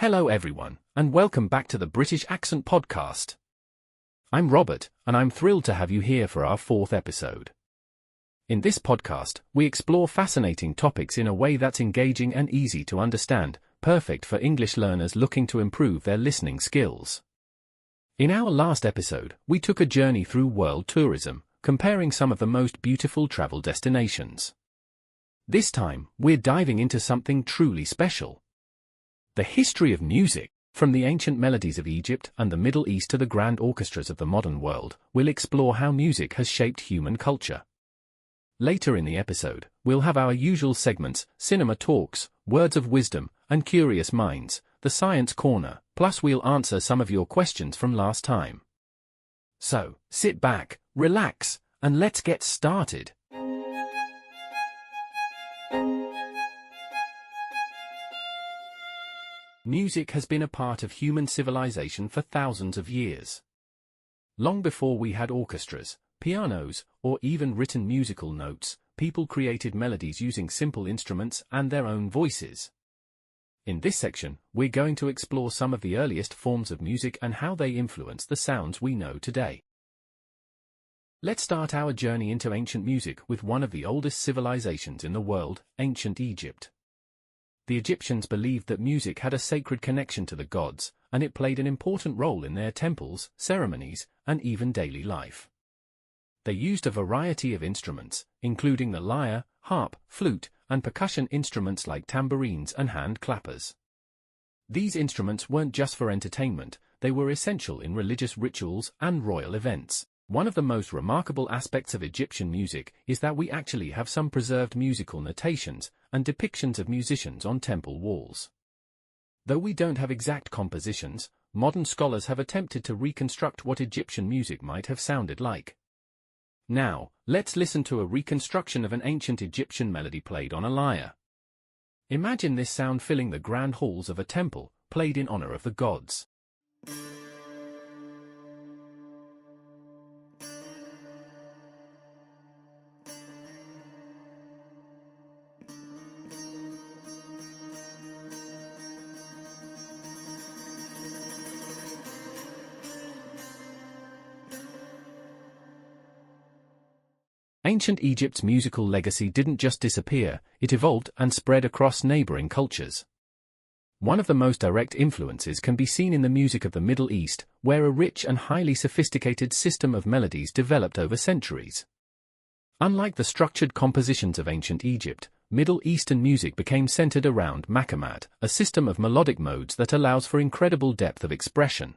Hello everyone, and welcome back to the British Accent Podcast. I'm Robert, and I'm thrilled to have you here for our fourth episode. In this podcast, we explore fascinating topics in a way that's engaging and easy to understand, perfect for English learners looking to improve their listening skills. In our last episode, we took a journey through world tourism, comparing some of the most beautiful travel destinations. This time, we're diving into something truly special. The history of music, from the ancient melodies of Egypt and the Middle East to the grand orchestras of the modern world, will explore how music has shaped human culture. Later in the episode, we'll have our usual segments, Cinema Talks, Words of Wisdom, and Curious Minds, the Science Corner, plus we'll answer some of your questions from last time. So, sit back, relax, and let's get started. Music has been a part of human civilization for thousands of years. Long before we had orchestras, pianos, or even written musical notes, people created melodies using simple instruments and their own voices. In this section, we're going to explore some of the earliest forms of music and how they influence the sounds we know today. Let's start our journey into ancient music with one of the oldest civilizations in the world, ancient Egypt. The Egyptians believed that music had a sacred connection to the gods, and it played an important role in their temples, ceremonies, and even daily life. They used a variety of instruments, including the lyre, harp, flute, and percussion instruments like tambourines and hand clappers. These instruments weren't just for entertainment, they were essential in religious rituals and royal events. One of the most remarkable aspects of Egyptian music is that we actually have some preserved musical notations and depictions of musicians on temple walls. Though we don't have exact compositions, modern scholars have attempted to reconstruct what Egyptian music might have sounded like. Now, let's listen to a reconstruction of an ancient Egyptian melody played on a lyre. Imagine this sound filling the grand halls of a temple, played in honor of the gods. Ancient Egypt's musical legacy didn't just disappear, it evolved and spread across neighboring cultures. One of the most direct influences can be seen in the music of the Middle East, where a rich and highly sophisticated system of melodies developed over centuries. Unlike the structured compositions of ancient Egypt, Middle Eastern music became centered around maqamat, a system of melodic modes that allows for incredible depth of expression.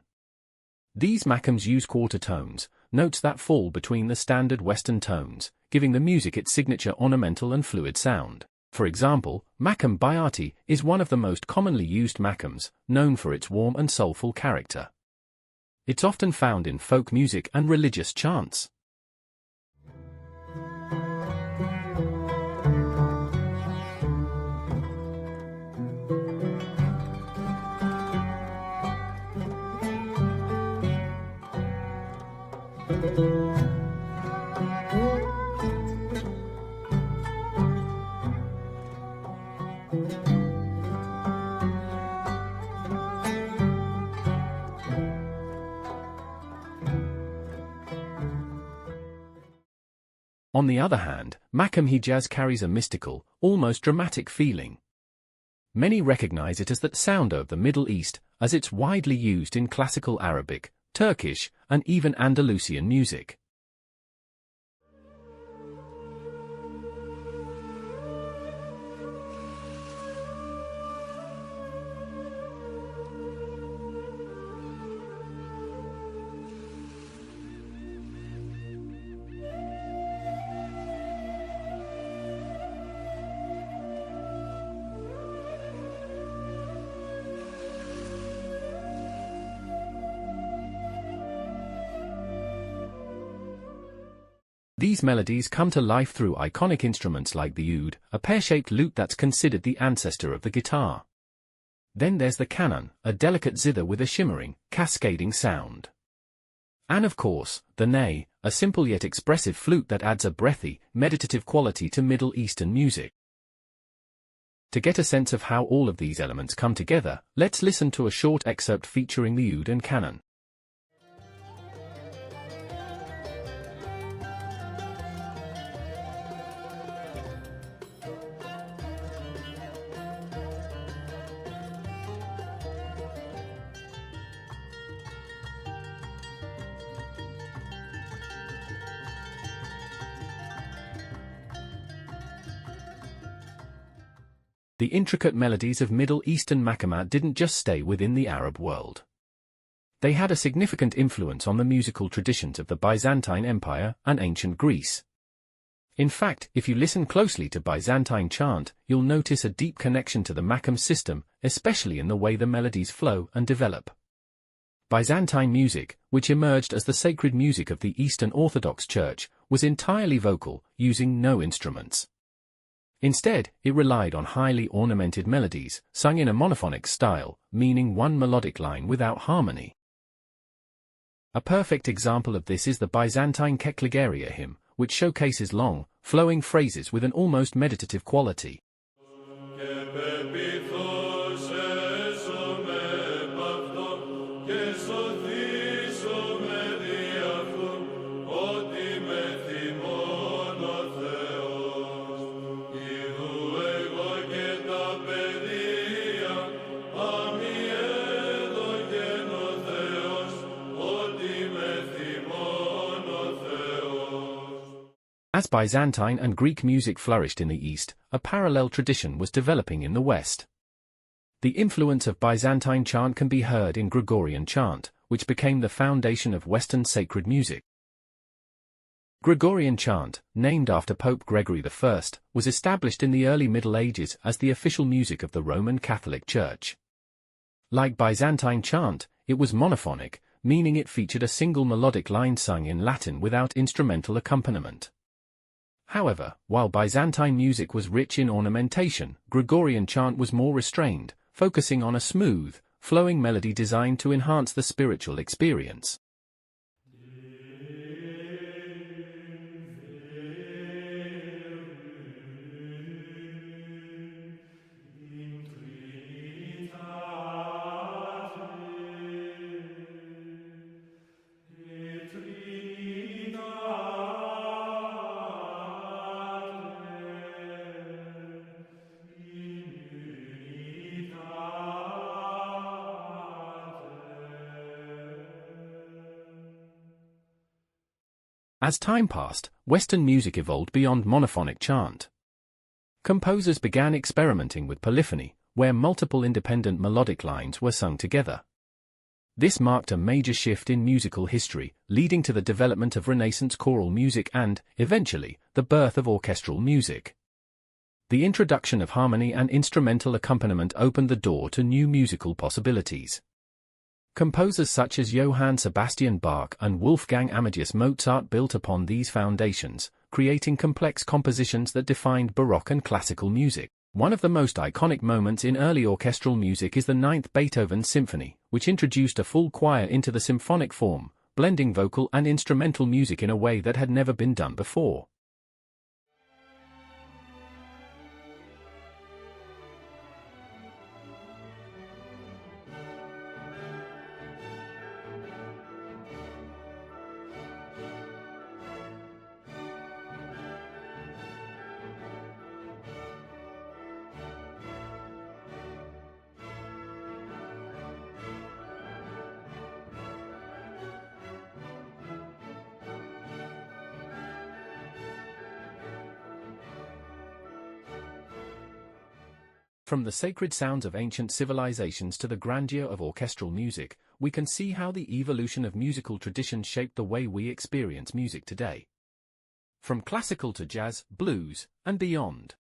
These maqams use quarter tones, notes that fall between the standard Western tones, giving the music its signature ornamental and fluid sound. For example, maqam bayati is one of the most commonly used maqams, known for its warm and soulful character. It's often found in folk music and religious chants. On the other hand, Maqam Hijaz carries a mystical, almost dramatic feeling. Many recognize it as that sound of the Middle East, as it's widely used in classical Arabic, Turkish, and even Andalusian music. These melodies come to life through iconic instruments like the oud, a pear-shaped lute that's considered the ancestor of the guitar. Then there's the kanan, a delicate zither with a shimmering, cascading sound. And of course, the ney, a simple yet expressive flute that adds a breathy, meditative quality to Middle Eastern music. To get a sense of how all of these elements come together, let's listen to a short excerpt featuring the oud and canon. The intricate melodies of Middle Eastern maqamat didn't just stay within the Arab world. They had a significant influence on the musical traditions of the Byzantine Empire and ancient Greece. In fact, if you listen closely to Byzantine chant, you'll notice a deep connection to the maqam system, especially in the way the melodies flow and develop. Byzantine music, which emerged as the sacred music of the Eastern Orthodox Church, was entirely vocal, using no instruments. Instead, it relied on highly ornamented melodies, sung in a monophonic style, meaning one melodic line without harmony. A perfect example of this is the Byzantine Keklegeria hymn, which showcases long, flowing phrases with an almost meditative quality. As Byzantine and Greek music flourished in the East, a parallel tradition was developing in the West. The influence of Byzantine chant can be heard in Gregorian chant, which became the foundation of Western sacred music. Gregorian chant, named after Pope Gregory I, was established in the early Middle Ages as the official music of the Roman Catholic Church. Like Byzantine chant, it was monophonic, meaning it featured a single melodic line sung in Latin without instrumental accompaniment. However, while Byzantine music was rich in ornamentation, Gregorian chant was more restrained, focusing on a smooth, flowing melody designed to enhance the spiritual experience. As time passed, Western music evolved beyond monophonic chant. Composers began experimenting with polyphony, where multiple independent melodic lines were sung together. This marked a major shift in musical history, leading to the development of Renaissance choral music and, eventually, the birth of orchestral music. The introduction of harmony and instrumental accompaniment opened the door to new musical possibilities. Composers such as Johann Sebastian Bach and Wolfgang Amadeus Mozart built upon these foundations, creating complex compositions that defined Baroque and classical music. One of the most iconic moments in early orchestral music is the Ninth Beethoven Symphony, which introduced a full choir into the symphonic form, blending vocal and instrumental music in a way that had never been done before. From the sacred sounds of ancient civilizations to the grandeur of orchestral music, we can see how the evolution of musical traditions shaped the way we experience music today. From classical to jazz, blues, and beyond.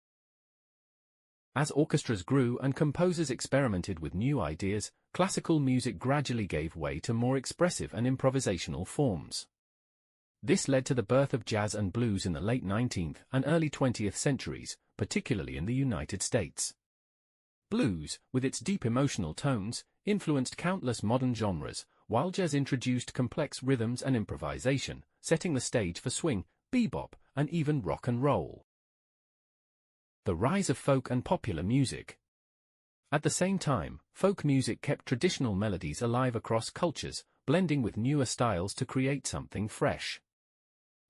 As orchestras grew and composers experimented with new ideas, classical music gradually gave way to more expressive and improvisational forms. This led to the birth of jazz and blues in the late 19th and early 20th centuries, particularly in the United States. Blues, with its deep emotional tones, influenced countless modern genres, while jazz introduced complex rhythms and improvisation, setting the stage for swing, bebop, and even rock and roll. The rise of folk and popular music. At the same time, folk music kept traditional melodies alive across cultures, blending with newer styles to create something fresh.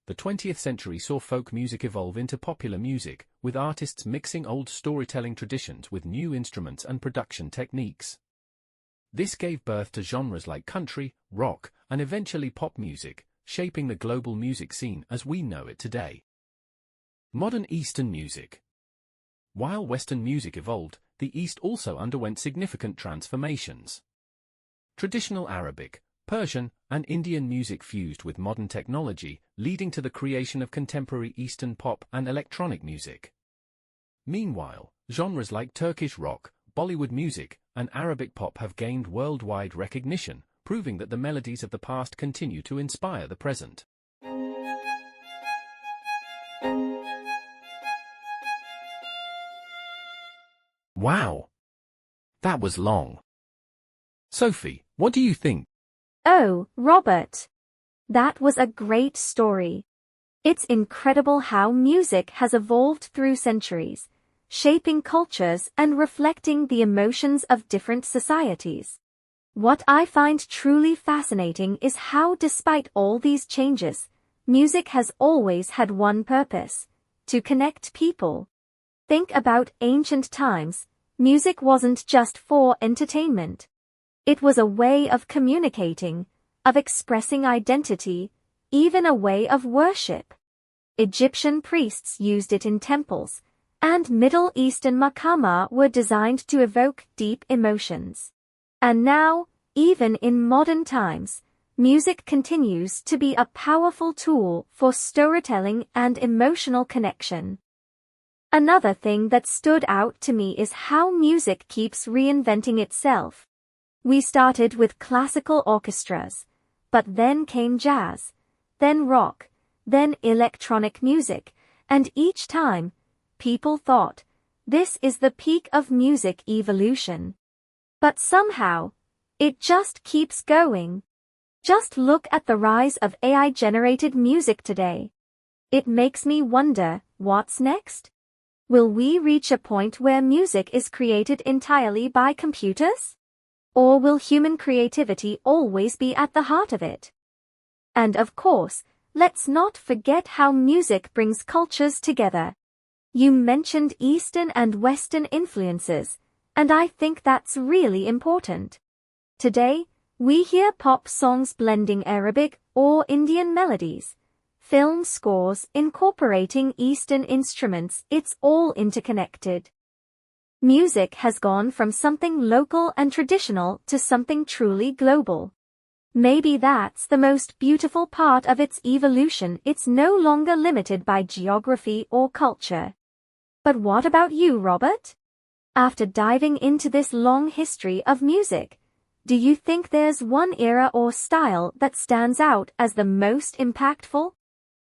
The 20th century saw folk music evolve into popular music, with artists mixing old storytelling traditions with new instruments and production techniques. This gave birth to genres like country, rock, and eventually pop music, shaping the global music scene as we know it today. Modern Eastern music. While Western music evolved, the East also underwent significant transformations. Traditional Arabic, Persian, and Indian music fused with modern technology, leading to the creation of contemporary Eastern pop and electronic music. Meanwhile, genres like Turkish rock, Bollywood music, and Arabic pop have gained worldwide recognition, proving that the melodies of the past continue to inspire the present. Wow! That was long. Sophie, what do you think? Oh, Robert. That was a great story. It's incredible how music has evolved through centuries, shaping cultures and reflecting the emotions of different societies. What I find truly fascinating is how, despite all these changes, music has always had one purpose: to connect people. Think about ancient times. Music wasn't just for entertainment. It was a way of communicating, of expressing identity, even a way of worship. Egyptian priests used it in temples, and Middle Eastern maqama were designed to evoke deep emotions. And now, even in modern times, music continues to be a powerful tool for storytelling and emotional connection. Another thing that stood out to me is how music keeps reinventing itself. We started with classical orchestras, but then came jazz, then rock, then electronic music, and each time, people thought, this is the peak of music evolution. But somehow, it just keeps going. Just look at the rise of AI-generated music today. It makes me wonder, what's next? Will we reach a point where music is created entirely by computers? Or will human creativity always be at the heart of it? And of course, let's not forget how music brings cultures together. You mentioned Eastern and Western influences, and I think that's really important. Today, we hear pop songs blending Arabic or Indian melodies, film scores incorporating Eastern instruments. It's all interconnected. Music has gone from something local and traditional to something truly global. Maybe that's the most beautiful part of its evolution. It's no longer limited by geography or culture. But what about you, Robert? After diving into this long history of music, do you think there's one era or style that stands out as the most impactful?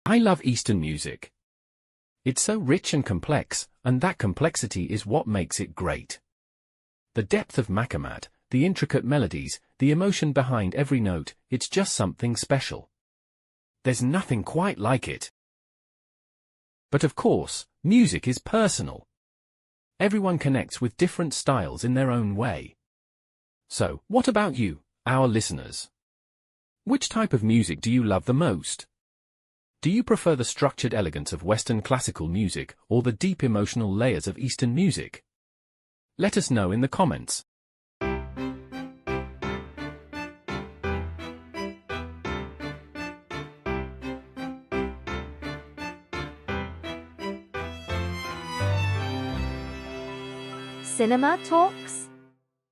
I love Eastern music. It's so rich and complex, and that complexity is what makes it great. The depth of maqamat, the intricate melodies, the emotion behind every note, it's just something special. There's nothing quite like it. But of course, music is personal. Everyone connects with different styles in their own way. So, what about you, our listeners? Which type of music do you love the most? Do you prefer the structured elegance of Western classical music or the deep emotional layers of Eastern music? Let us know in the comments. Cinema Talks?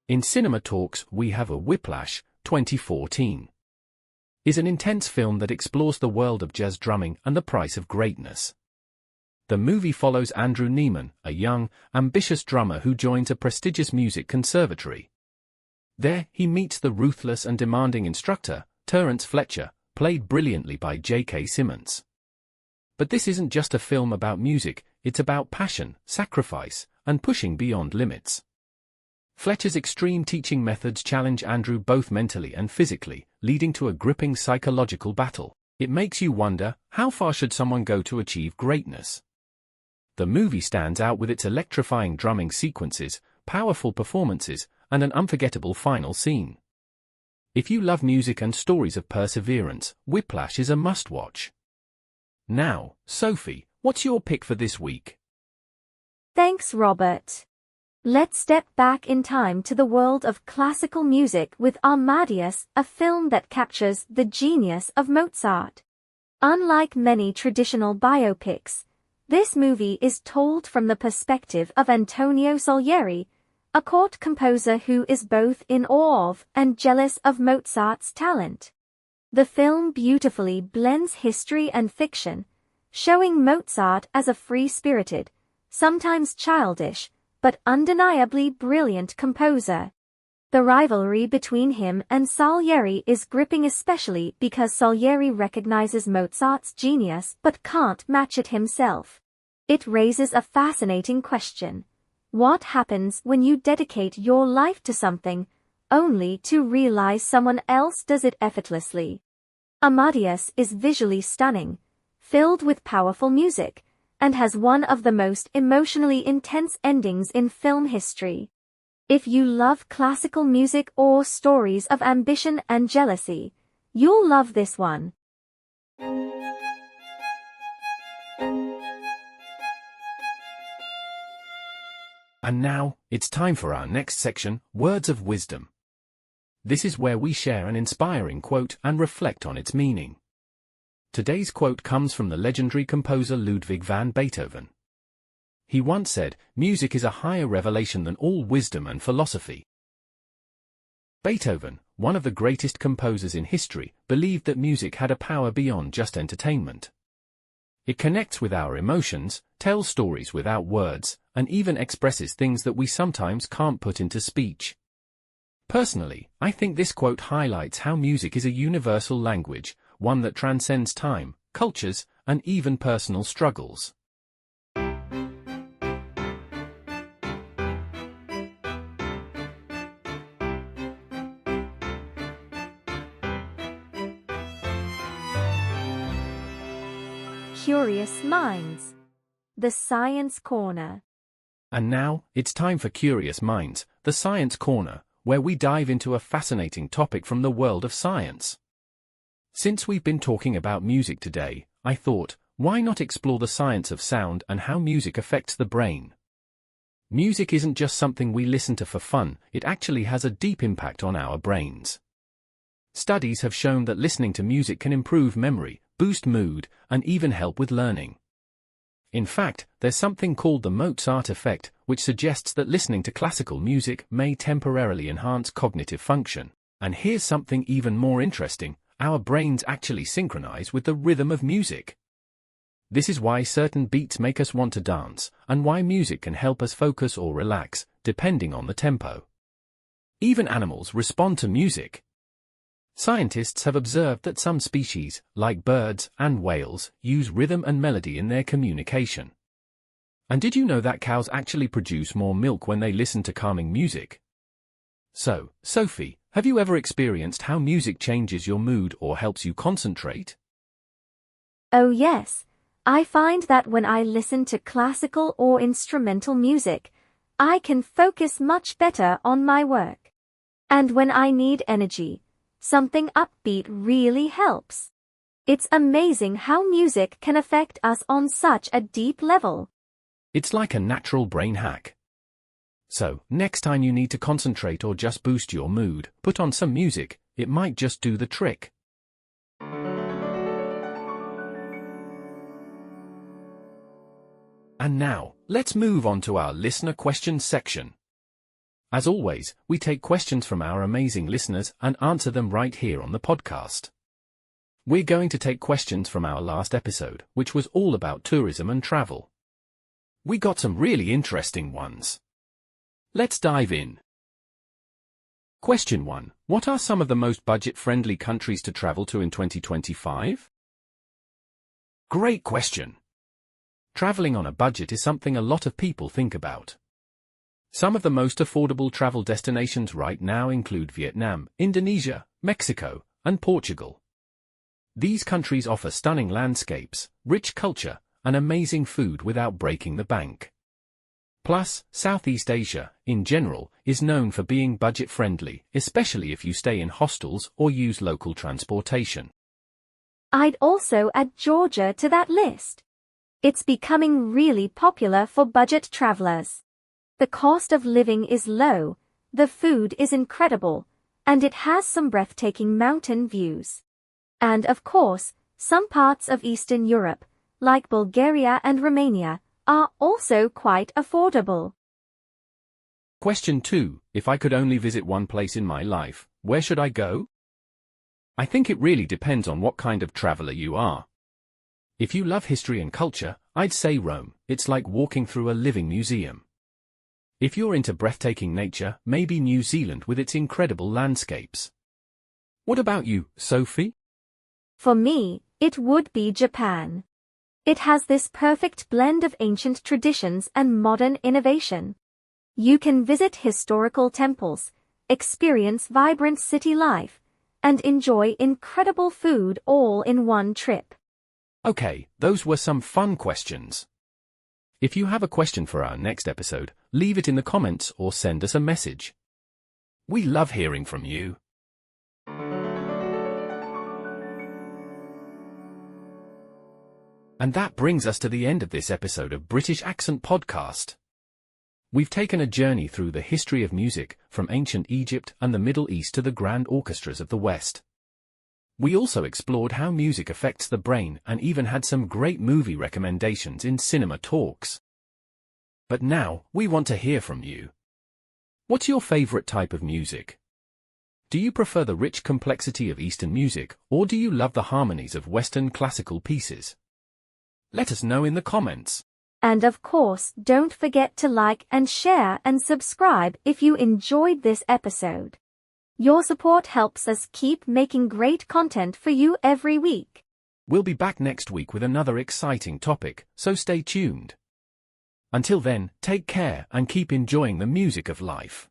In Cinema Talks, we have a Whiplash, 2014. Is an intense film that explores the world of jazz drumming and the price of greatness. The movie follows Andrew Neiman, a young, ambitious drummer who joins a prestigious music conservatory. There, he meets the ruthless and demanding instructor, Terence Fletcher, played brilliantly by J.K. Simmons. But this isn't just a film about music, it's about passion, sacrifice, and pushing beyond limits. Fletcher's extreme teaching methods challenge Andrew both mentally and physically, leading to a gripping psychological battle. It makes you wonder, how far should someone go to achieve greatness? The movie stands out with its electrifying drumming sequences, powerful performances, and an unforgettable final scene. If you love music and stories of perseverance, Whiplash is a must-watch. Now, Sophie, what's your pick for this week? Thanks, Robert. Let's step back in time to the world of classical music with Amadeus, a film that captures the genius of Mozart. Unlike many traditional biopics, this movie is told from the perspective of Antonio Salieri, a court composer who is both in awe of and jealous of Mozart's talent. The film beautifully blends history and fiction, showing Mozart as a free-spirited, sometimes childish, but undeniably brilliant composer. The rivalry between him and Salieri is gripping, especially because Salieri recognizes Mozart's genius but can't match it himself. It raises a fascinating question. What happens when you dedicate your life to something, only to realize someone else does it effortlessly? Amadeus is visually stunning, filled with powerful music, and has one of the most emotionally intense endings in film history. If you love classical music or stories of ambition and jealousy, you'll love this one. And now, it's time for our next section, Words of Wisdom. This is where we share an inspiring quote and reflect on its meaning. Today's quote comes from the legendary composer Ludwig van Beethoven. He once said, "Music is a higher revelation than all wisdom and philosophy." Beethoven, one of the greatest composers in history, believed that music had a power beyond just entertainment. It connects with our emotions, tells stories without words, and even expresses things that we sometimes can't put into speech. Personally, I think this quote highlights how music is a universal language, one that transcends time, cultures, and even personal struggles. Curious Minds. The Science Corner. And now, it's time for Curious Minds, the Science Corner, where we dive into a fascinating topic from the world of science. Since we've been talking about music today, I thought, why not explore the science of sound and how music affects the brain? Music isn't just something we listen to for fun, it actually has a deep impact on our brains. Studies have shown that listening to music can improve memory, boost mood, and even help with learning. In fact, there's something called the Mozart effect, which suggests that listening to classical music may temporarily enhance cognitive function. And here's something even more interesting, our brains actually synchronize with the rhythm of music. This is why certain beats make us want to dance, and why music can help us focus or relax, depending on the tempo. Even animals respond to music. Scientists have observed that some species, like birds and whales, use rhythm and melody in their communication. And did you know that cows actually produce more milk when they listen to calming music? So, Sophie, have you ever experienced how music changes your mood or helps you concentrate? Oh yes, I find that when I listen to classical or instrumental music, I can focus much better on my work. And when I need energy, something upbeat really helps. It's amazing how music can affect us on such a deep level. It's like a natural brain hack. So, next time you need to concentrate or just boost your mood, put on some music, it might just do the trick. And now, let's move on to our listener questions section. As always, we take questions from our amazing listeners and answer them right here on the podcast. We're going to take questions from our last episode, which was all about tourism and travel. We got some really interesting ones. Let's dive in. Question 1. What are some of the most budget-friendly countries to travel to in 2025? Great question. Traveling on a budget is something a lot of people think about. Some of the most affordable travel destinations right now include Vietnam, Indonesia, Mexico, and Portugal. These countries offer stunning landscapes, rich culture, and amazing food without breaking the bank. Plus, Southeast Asia, in general, is known for being budget-friendly, especially if you stay in hostels or use local transportation. I'd also add Georgia to that list. It's becoming really popular for budget travelers. The cost of living is low, the food is incredible, and it has some breathtaking mountain views. And of course, some parts of Eastern Europe, like Bulgaria and Romania, are also quite affordable. Question 2. If I could only visit one place in my life, where should I go? I think it really depends on what kind of traveler you are. If you love history and culture, I'd say Rome. It's like walking through a living museum. If you're into breathtaking nature, maybe New Zealand with its incredible landscapes. What about you, Sophie? For me, it would be Japan. It has this perfect blend of ancient traditions and modern innovation. You can visit historical temples, experience vibrant city life, and enjoy incredible food all in one trip. Okay, those were some fun questions. If you have a question for our next episode, leave it in the comments or send us a message. We love hearing from you. And that brings us to the end of this episode of British Accent Podcast. We've taken a journey through the history of music, from ancient Egypt and the Middle East to the grand orchestras of the West. We also explored how music affects the brain and even had some great movie recommendations in Cinema Talks. But now, we want to hear from you. What's your favorite type of music? Do you prefer the rich complexity of Eastern music, or do you love the harmonies of Western classical pieces? Let us know in the comments. And of course, don't forget to like and share and subscribe if you enjoyed this episode. Your support helps us keep making great content for you every week. We'll be back next week with another exciting topic, so stay tuned. Until then, take care and keep enjoying the music of life.